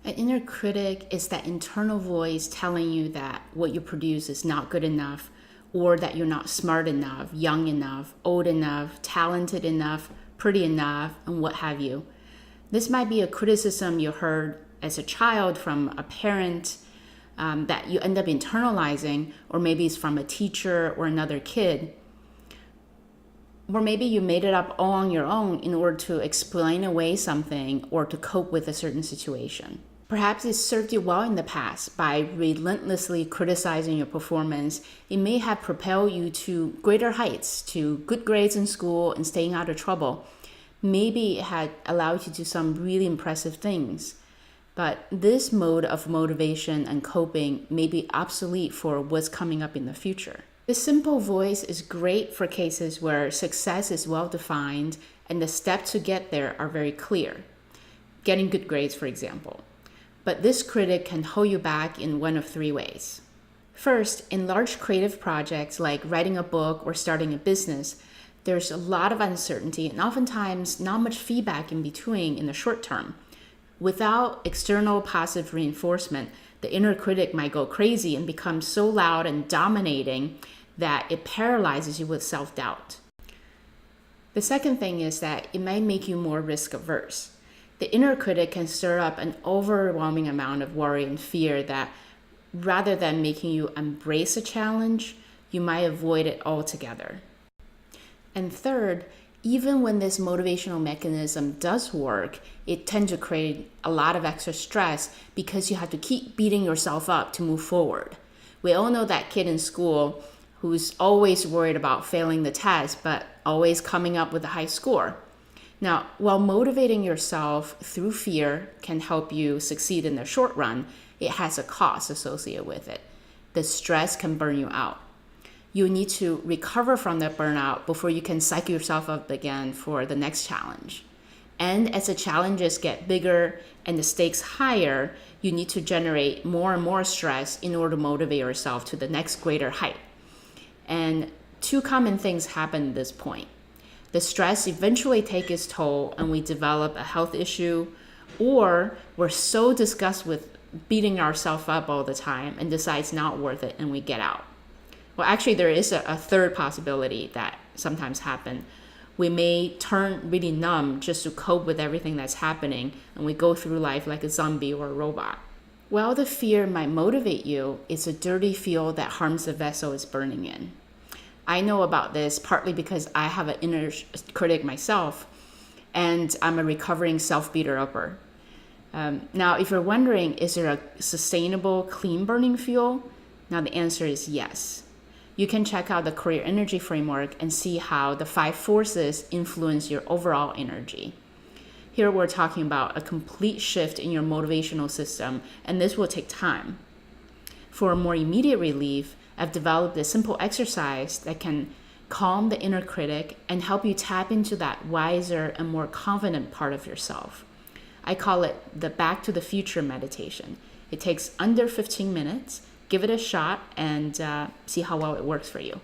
An inner critic is that internal voice telling you that what you produce is not good enough, or that you're not smart enough, young enough, old enough, talented enough, pretty enough, and what have you. This might be a criticism you heard as a child from a parent that you end up internalizing, or maybe it's from a teacher or another kid. Or maybe you made it up all on your own in order to explain away something or to cope with a certain situation. Perhaps it served you well in the past by relentlessly criticizing your performance. It may have propelled you to greater heights, to good grades in school and staying out of trouble. Maybe it had allowed you to do some really impressive things. But this mode of motivation and coping may be obsolete for what's coming up in the future. The simple voice is great for cases where success is well defined and the steps to get there are very clear. Getting good grades, for example. But this critic can hold you back in one of three ways. First, in large creative projects like writing a book or starting a business, there's a lot of uncertainty and oftentimes not much feedback in between in the short term. Without external positive reinforcement, the inner critic might go crazy and become so loud and dominating that it paralyzes you with self-doubt. The second thing is that it might make you more risk averse. The inner critic can stir up an overwhelming amount of worry and fear that rather than making you embrace a challenge, you might avoid it altogether. And third, even when this motivational mechanism does work, it tends to create a lot of extra stress because you have to keep beating yourself up to move forward. We all know that kid in school who's always worried about failing the test, but always coming up with a high score. Now, while motivating yourself through fear can help you succeed in the short run, it has a cost associated with it. The stress can burn you out. You need to recover from that burnout before you can psych yourself up again for the next challenge. And as the challenges get bigger and the stakes higher, you need to generate more and more stress in order to motivate yourself to the next greater height. And two common things happen at this point. The stress eventually takes its toll and we develop a health issue, or we're so disgusted with beating ourselves up all the time and decide it's not worth it and we get out. Well, actually, there is a third possibility that sometimes happens. We may turn really numb just to cope with everything that's happening, and we go through life like a zombie or a robot. While the fear might motivate you, it's a dirty fuel that harms the vessel it's burning in. I know about this partly because I have an inner critic myself, and I'm a recovering self-beater-upper. Now, if you're wondering, is there a sustainable, clean-burning fuel? Now, the answer is yes. You can check out the Career Energy Framework and see how the 5 forces influence your overall energy. Here we're talking about a complete shift in your motivational system, and this will take time. For a more immediate relief, I've developed a simple exercise that can calm the inner critic and help you tap into that wiser and more confident part of yourself. I call it the Back to the Future meditation. It takes under 15 minutes. Give it a shot and see how well it works for you.